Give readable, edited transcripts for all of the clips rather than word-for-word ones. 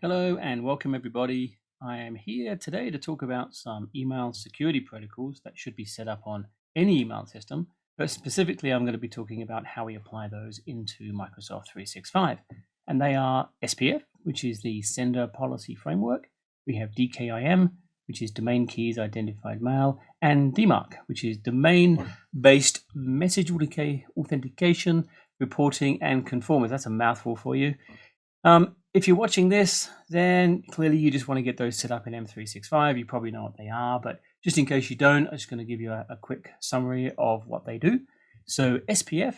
Hello and welcome everybody. I am here today to talk about some email security protocols that should be set up on any email system, but specifically I'm going to be talking about how we apply those into Microsoft 365. And they are SPF, which is the Sender Policy Framework. We have DKIM, which is Domain Keys Identified Mail, and DMARC, which is Domain-Based Message Authentication, Reporting, and Conformance. That's a mouthful for you. If you're watching this, then clearly you just want to get those set up in M365. You probably know what they are, but just in case you don't, I'm just going to give you a quick summary of what they do. So SPF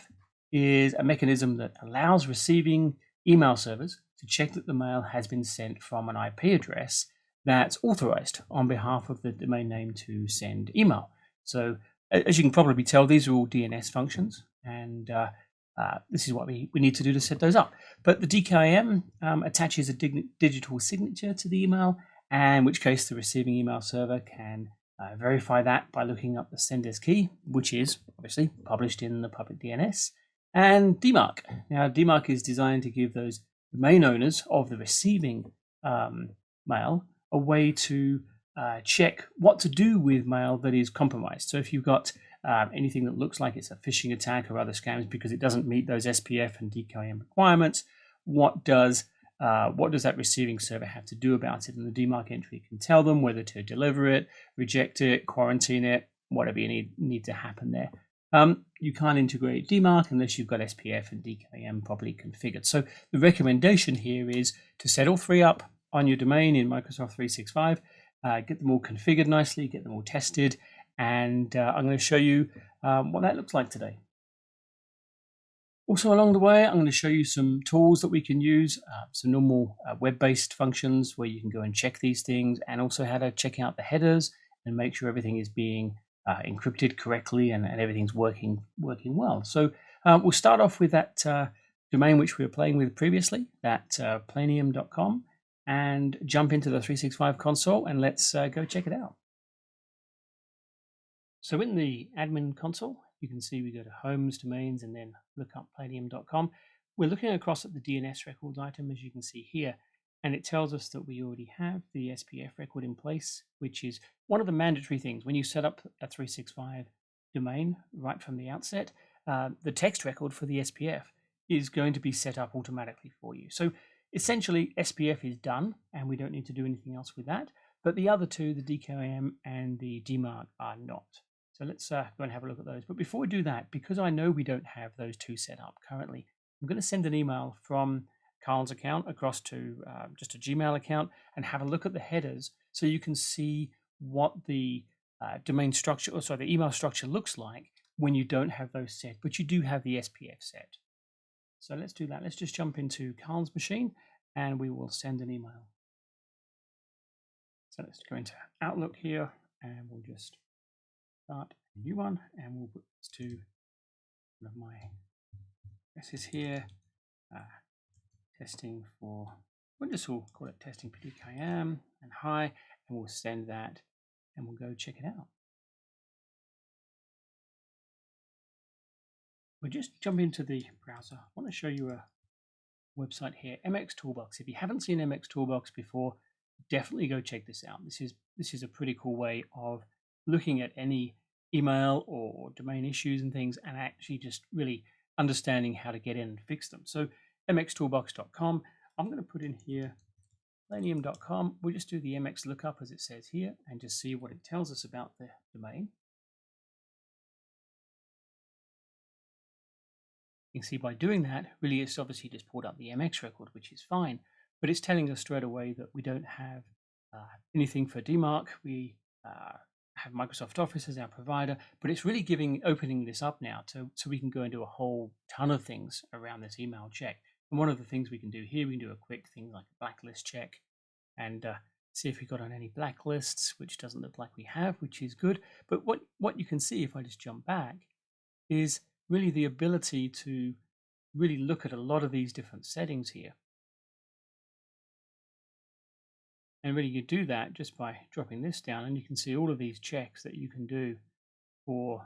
is a mechanism that allows receiving email servers to check that the mail has been sent from an IP address that's authorized on behalf of the domain name to send email. So as you can probably tell, these are all DNS functions, and this is what we need to do to set those up. But the DKIM attaches a digital signature to the email, and in which case the receiving email server can verify that by looking up the sender's key, which is obviously published in the public DNS, and DMARC. Now, DMARC is designed to give those domain owners of the receiving mail a way to check what to do with mail that is compromised. So if you've got anything that looks like it's a phishing attack or other scams because it doesn't meet those SPF and DKIM requirements, what does that receiving server have to do about it? And the DMARC entry can tell them whether to deliver it, reject it, quarantine it, whatever you need to happen there. You can't integrate DMARC unless you've got SPF and DKIM properly configured. So the recommendation here is to set all three up on your domain in Microsoft 365, get them all configured nicely, get them all tested, and I'm going to show you what that looks like today. Also along the way, I'm going to show you some tools that we can use, some normal web-based functions where you can go and check these things, and also how to check out the headers and make sure everything is being encrypted correctly and everything's working well. So we'll start off with that domain which we were playing with previously, that planium.com, and jump into the 365 console, and let's go check it out. So in the admin console, you can see we go to Homes, Domains, and then look up planium.com. We're looking across at the DNS records item, as you can see here, and it tells us that we already have the SPF record in place, which is one of the mandatory things. When you set up a 365 domain right from the outset, the text record for the SPF is going to be set up automatically for you. So essentially, SPF is done, and we don't need to do anything else with that. But the other two, the DKIM and the DMARC, are not. So let's go and have a look at those. But before we do that, because I know we don't have those two set up currently, I'm going to send an email from Carl's account across to just a Gmail account and have a look at the headers so you can see what the domain structure, or sorry, the email structure looks like when you don't have those set, but you do have the SPF set. So let's do that. Let's just jump into Carl's machine and we will send an email. So let's go into Outlook here and we'll just start a new one, and we'll put this to one of my addresses here. Testing for, we'll call it testing for DKIM and hi, and we'll send that and we'll go check it out. We'll just jump into the browser. I want to show you a website here, MX Toolbox. If you haven't seen MX Toolbox before, definitely go check this out. This is a pretty cool way of looking at any email or domain issues and things, and actually just really understanding how to get in and fix them. So mxtoolbox.com, I'm going to put in here planium.com. We'll just do the MX lookup as it says here and just see what it tells us about the domain. You can see by doing that, really it's obviously just pulled up the MX record, which is fine, but it's telling us straight away that we don't have anything for DMARC. We have Microsoft Office as our provider, but it's really opening this up now so we can go and do a whole ton of things around this email check. And one of the things we can do here, we can do a quick thing like a blacklist check and see if we've got on any blacklists, which doesn't look like we have, which is good. But what you can see, if I just jump back, is really the ability to really look at a lot of these different settings here. And really you do that just by dropping this down, and you can see all of these checks that you can do for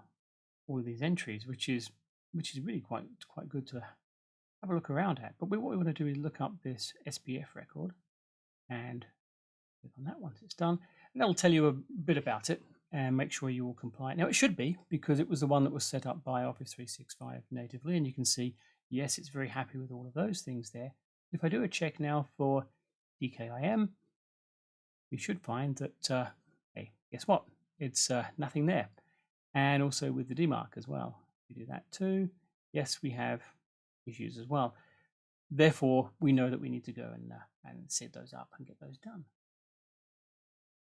all of these entries, which is really quite good to have a look around at. But what we want to do is look up this SPF record. and click on that once it's done. And that'll tell you a bit about it and make sure you all comply. Now it should be, because it was the one that was set up by Office 365 natively, and you can see, yes, it's very happy with all of those things there. If I do a check now for DKIM, we should find that, hey, guess what? It's nothing there. And also with the DMARC as well. We do that too. Yes, we have issues as well. Therefore, we know that we need to go and set those up and get those done.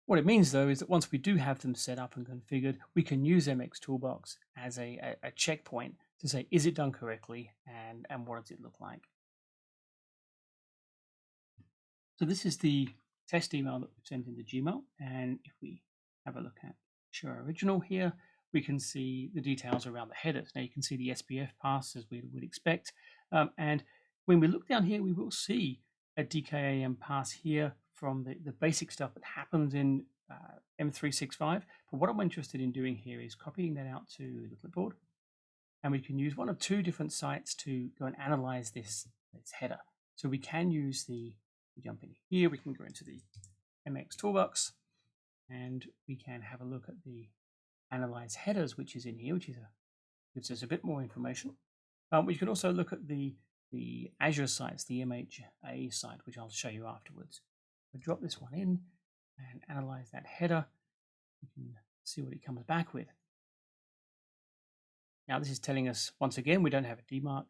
What it means, though, is that once we do have them set up and configured, we can use MX Toolbox as a checkpoint to say, is it done correctly, and what does it look like? So this is the test email that we've sent into Gmail, and if we have a look at Show Original here, we can see the details around the headers. Now you can see the SPF pass as we would expect, and when we look down here, we will see a DKIM pass here from the basic stuff that happens in M365. But what I'm interested in doing here is copying that out to the clipboard, and we can use one of two different sites to go and analyze this header. So we can use we jump in here, we can go into the MX Toolbox, and we can have a look at the Analyze Headers, which is in here, which gives us a bit more information. We can also look at the Azure sites, the MHA site, which I'll show you afterwards. We'll drop this one in and analyze that header. You can see what it comes back with. Now this is telling us, once again, we don't have a DMARC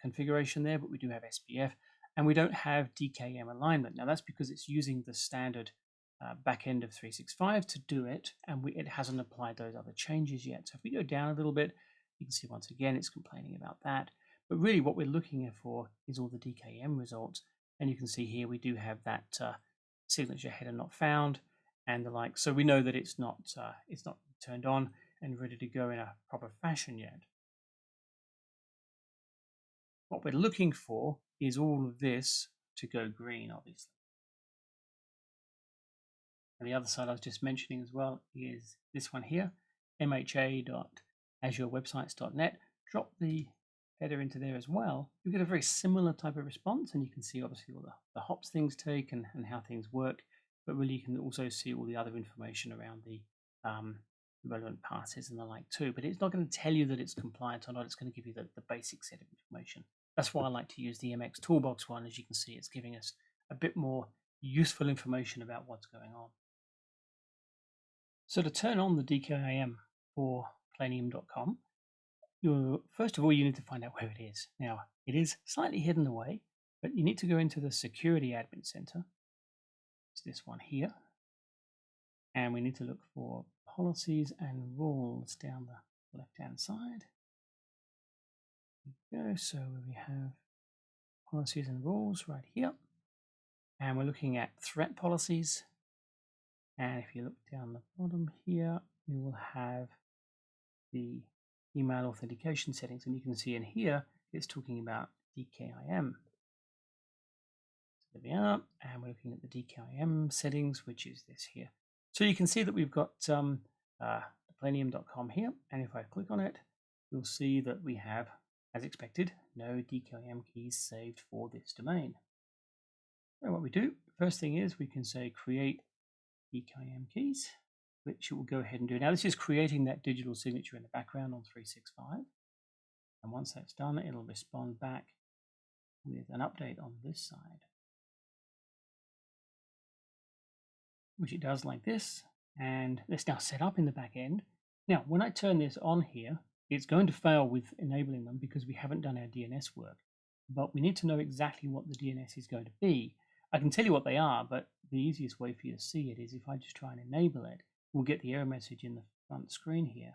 configuration there, but we do have SPF, and we don't have DKIM alignment. Now that's because it's using the standard back end of 365 to do it, and it hasn't applied those other changes yet. So if we go down a little bit, you can see once again it's complaining about that. But really what we're looking for is all the DKIM results, and you can see here we do have that signature header not found and the like. So we know that it's not turned on and ready to go in a proper fashion yet. What we're looking for is all of this to go green, obviously. And the other side I was just mentioning as well is this one here, mha.azurewebsites.net. Drop the header into there as well. You get a very similar type of response, and you can see obviously all the hops things take and how things work, but really you can also see all the other information around the relevant passes and the like too. But it's not going to tell you that it's compliant or not. It's going to give you the basic set of information. That's why I like to use the MX Toolbox one. As you can see, it's giving us a bit more useful information about what's going on. So to turn on the DKIM for Planium.com, first of all, you need to find out where it is. Now, it is slightly hidden away, but you need to go into the Security Admin Center. It's this one here. And we need to look for Policies and Rules down the left-hand side. There we go. So we have Policies and Rules right here. And we're looking at Threat Policies. And if you look down the bottom here, we will have the email authentication settings, and you can see in here it's talking about DKIM. So there we are, and we're looking at the DKIM settings, which is this here. So you can see that we've got Planium.com here, and if I click on it, you'll see that we have, as expected, no DKIM keys saved for this domain. So what we do, first thing is we can say create DKIM keys, which it will go ahead and do. Now this is creating that digital signature in the background on 365, and once that's done, it'll respond back with an update on this side, which it does like this, and it's now set up in the back end. Now when I turn this on here, it's going to fail with enabling them because we haven't done our DNS work, but we need to know exactly what the DNS is going to be. I can tell you what they are, but the easiest way for you to see it is if I just try and enable it, we'll get the error message in the front screen here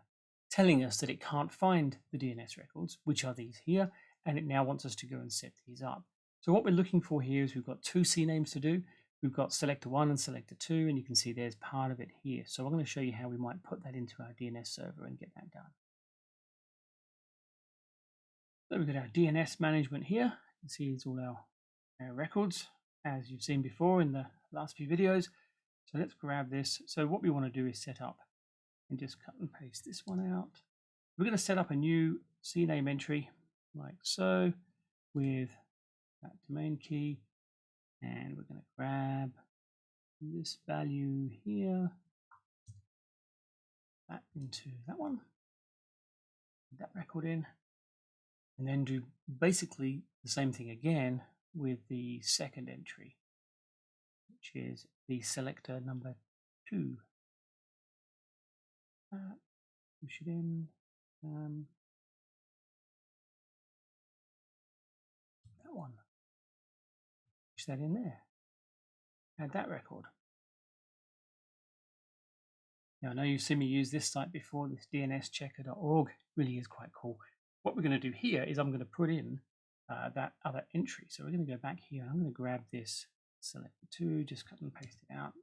telling us that it can't find the DNS records, which are these here, and it now wants us to go and set these up. So what we're looking for here is we've got two CNAMEs to do. We've got selector 1 and selector 2, and you can see there's part of it here. So I'm going to show you how we might put that into our DNS server and get that done. So we've got our DNS management here. You can see it's all our records, as you've seen before in the last few videos. So let's grab this. So what we want to do is set up and just cut and paste this one out. We're going to set up a new CNAME entry like so with that domain key, and we're going to grab this value here, that into that one, put that record in, and then do basically the same thing again with the second entry, which is the selector number 2. Push it in. That one. Push that in there. Add that record. Now I know you've seen me use this site before, this dnschecker.org. Really is quite cool. What we're going to do here is I'm going to put in that other entry. So we're going to go back here. I'm going to grab this selector 2, just cut and paste it out.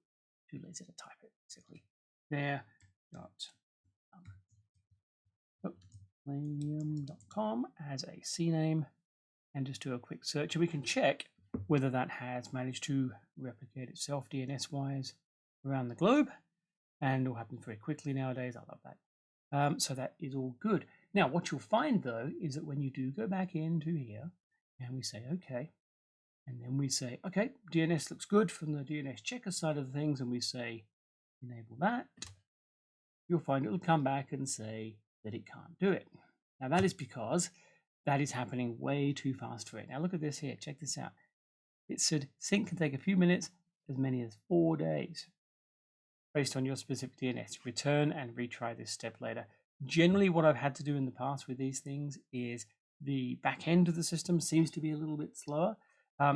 Too lazy to type it, basically. There. Selenium.com as a CNAME, and just do a quick search, and we can check whether that has managed to replicate itself DNS-wise around the globe, and it will happen very quickly nowadays. I love that. So that is all good. Now, what you'll find though is that when you do go back into here, and we say OK, and then we say OK, DNS looks good from the DNS checker side of things, and we say enable that, you'll find it will come back and say that it can't do it. Now that is because that is happening way too fast for it. Now look at this here, check this out. It said sync can take a few minutes, as many as 4 days, based on your specific DNS. Return and retry this step later. Generally what I've had to do in the past with these things is the back end of the system seems to be a little bit slower.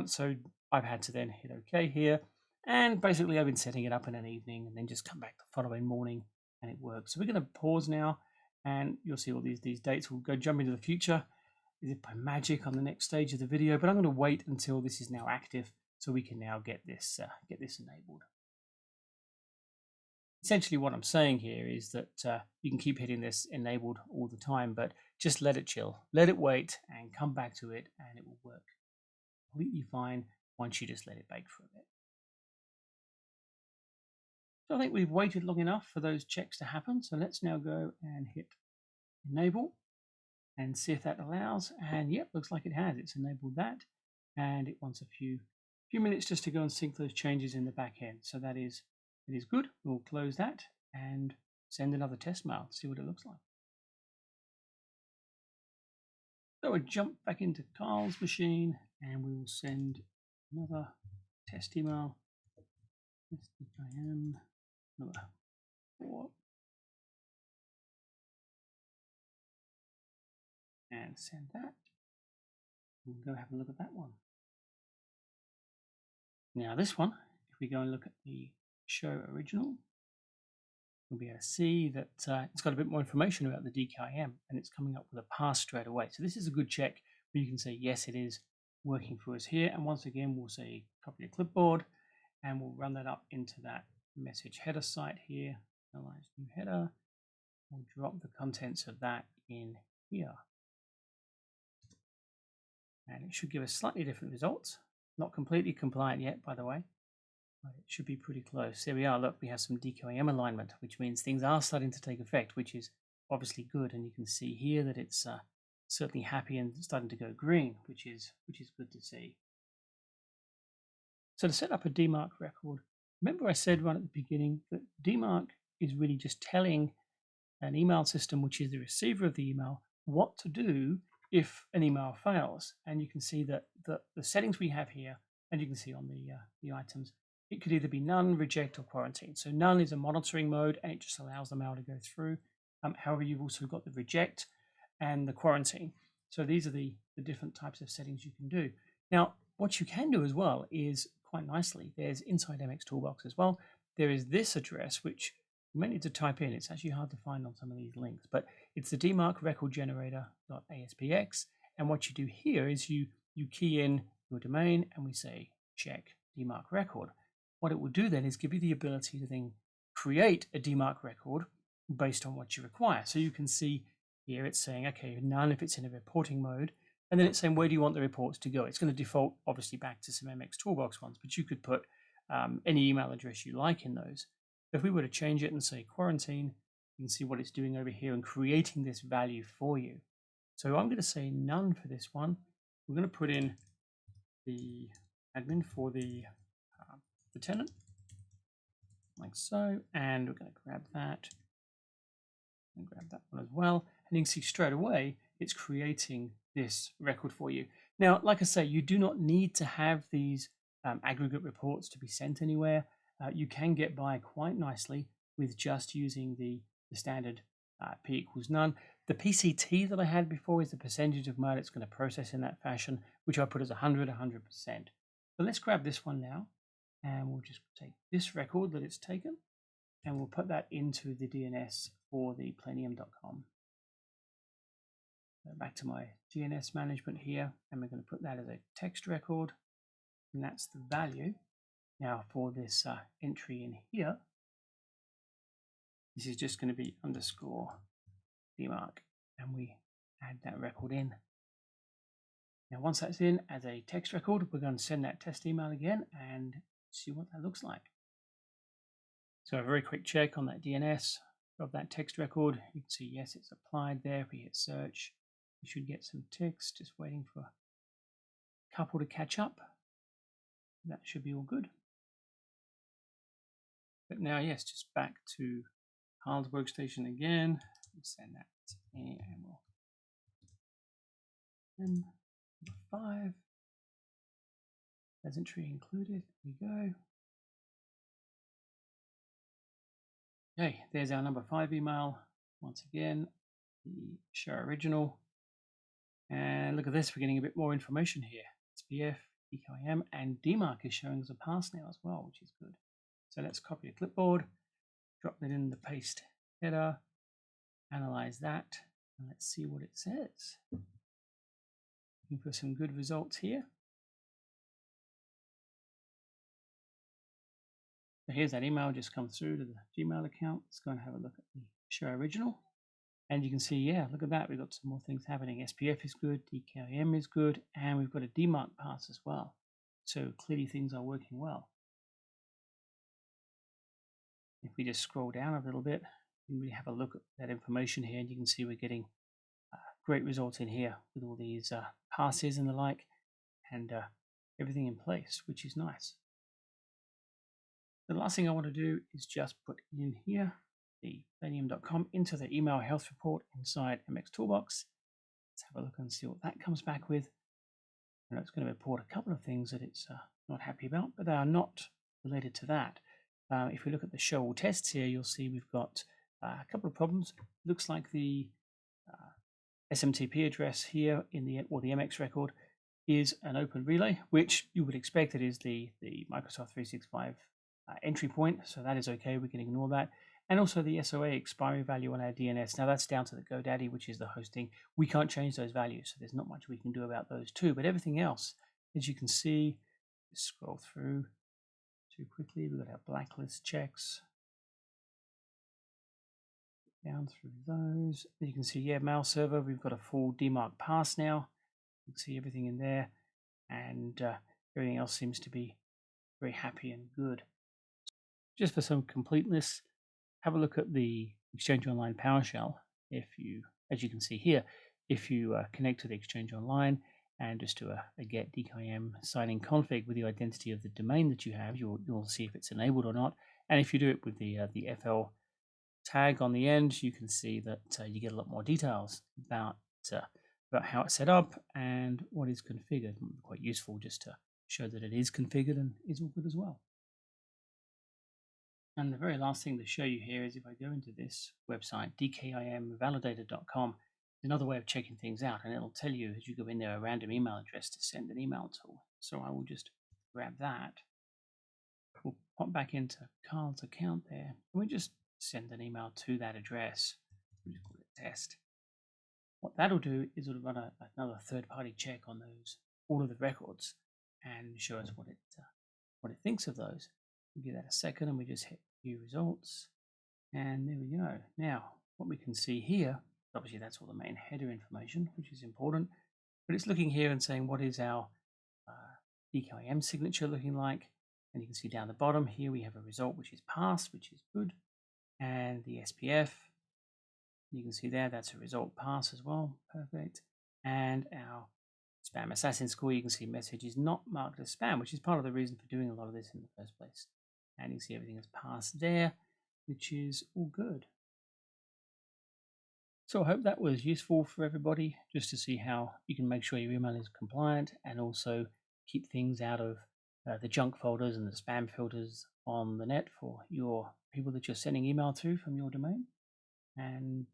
So I've had to then hit OK here, and basically I've been setting it up in an evening and then just come back the following morning and it works. So we're going to pause now, and you'll see all these dates. We'll go jump into the future, is it by magic on the next stage of the video, but I'm going to wait until this is now active so we can now get this enabled. Essentially what I'm saying here is that you can keep hitting this enabled all the time, but just let it chill, let it wait, and come back to it, and it will work completely fine once you just let it bake for a bit. So I think we've waited long enough for those checks to happen. So let's now go and hit enable and see if that allows. And yep, looks like it has. It's enabled that, and it wants a few minutes just to go and sync those changes in the back end. So it is good. We'll close that and send another test mail, see what it looks like. So we'll jump back into Carl's machine and we will send another test email. DKIM number 4. And send that. We'll go have a look at that one. Now this one, if we go and look at the show original, we'll be able to see that it's got a bit more information about the DKIM, and it's coming up with a pass straight away. So this is a good check where you can say, yes, it is working for us here. And once again, we'll say copy a clipboard, and we'll run that up into that message header site here. Analyze new header. We'll drop the contents of that in here. And it should give us slightly different results. Not completely compliant yet, by the way, but it should be pretty close. There we are. Look, we have some DKIM alignment, which means things are starting to take effect, which is obviously good. And you can see here that it's certainly happy and starting to go green, which is good to see. So to set up a DMARC record, remember I said right at the beginning that DMARC is really just telling an email system, which is the receiver of the email, what to do if an email fails. And you can see that the settings we have here, and you can see on the items, it could either be none, reject, or quarantine. So none is a monitoring mode, and it just allows the mail to go through. However, you've also got the reject and the quarantine. So these are the different types of settings you can do. Now, what you can do as well is quite nicely, there's inside MX Toolbox as well. There is this address, which you may need to type in. It's actually hard to find on some of these links, but it's the DMARC record generator.aspx. And what you do here is you key in your domain, and we say check DMARC record. What it will do then is give you the ability to then create a DMARC record based on what you require. So you can see here it's saying, okay, none if it's in a reporting mode. And then it's saying, where do you want the reports to go? It's going to default, obviously, back to some MX Toolbox ones, but you could put any email address you like in those. If we were to change it and say quarantine, you can see what it's doing over here and creating this value for you. So I'm going to say none for this one. We're going to put in the admin for the tenant. like so, and we're going to grab that and grab that one as well. And you can see straight away it's creating this record for you. Now, like I say, you do not need to have these aggregate reports to be sent anywhere. You can get by quite nicely with just using the standard P equals none. The PCT that I had before is the percentage of mail it's going to process in that fashion, which I put as 100%. So let's grab this one now, and we'll just take this record that it's taken, and we'll put that into the DNS for the plenium.com. Back to my DNS management here, and we're going to put that as a text record, and that's the value. Now for this entry in here, this is just going to be underscore DMARC, and we add that record in. Now once that's in as a text record, we're going to send that test email again and see what that looks like. So a very quick check on that DNS of that text record. You can see yes, it's applied there. If we hit search, we should get some ticks. Just waiting for a couple to catch up. That should be all good. But now, yes, just back to Carl's workstation again. We'll send that in, and we'll number 5. There's entry included. Here we go. Okay, there's our number 5 email. Once again, the show original. And look at this, we're getting a bit more information here. SPF, DKIM, and DMARC is showing as a pass now as well, which is good. So let's copy a clipboard, drop that in the paste header, analyze that, and let's see what it says. Looking for some good results here. So here's that email just come through to the Gmail account. Let's go and have a look at the show original. And you can see, yeah, look at that. We've got some more things happening. SPF is good, DKIM is good, and we've got a DMARC pass as well. So clearly things are working well. If we just scroll down a little bit, you can really have a look at that information here, and you can see we're getting great results in here with all these passes and the like, and everything in place, which is nice. The last thing I want to do is just put in here the plenium.com into the email health report inside MX Toolbox. Let's have a look and see what that comes back with. And it's going to report a couple of things that it's not happy about, but they are not related to that. If we look at the show all tests here, you'll see we've got a couple of problems. Looks like the SMTP address here in the MX record is an open relay, which you would expect it is the Microsoft 365 entry point, so that is okay. We can ignore that. And also the SOA expiry value on our DNS. Now that's down to the GoDaddy, which is the hosting. We can't change those values, so there's not much we can do about those too. But everything else, as you can see, just scroll through too quickly. We've got our blacklist checks. Down through those. You can see, yeah, mail server, we've got a full DMARC pass now. You can see everything in there, and everything else seems to be very happy and good. Just for some completeness, have a look at the Exchange Online PowerShell. If you, as you can see here, if you connect to the Exchange Online and just do a get DKIM signing config with the identity of the domain that you have, you'll see if it's enabled or not. And if you do it with the FL tag on the end, you can see that you get a lot more details about how it's set up and what is configured. Quite useful just to show that it is configured and is all good as well. And the very last thing to show you here is if I go into this website, DKIMvalidator.com, another way of checking things out, and it'll tell you as you go in there a random email address to send an email to. So I will just grab that. We'll pop back into Carl's account there, and we just send an email to that address. We'll just call it test. What that'll do is it'll run another third-party check on all of the records and show us what it thinks of those. We'll give that a second, and we just hit view results, and there we go. Now what we can see here, obviously that's all the main header information, which is important, but it's looking here and saying what is our DKIM signature looking like, and you can see down the bottom here we have a result which is pass, which is good, and the SPF, you can see there that's a result pass as well, perfect, and our spam assassin score, you can see message is not marked as spam, which is part of the reason for doing a lot of this in the first place. and you see everything has passed there, which is all good. So I hope that was useful for everybody, just to see how you can make sure your email is compliant and also keep things out of the junk folders and the spam filters on the net for your people that you're sending email to from your domain. And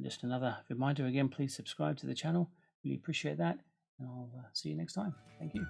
just another reminder again, please subscribe to the channel. Really appreciate that. And I'll see you next time. Thank you.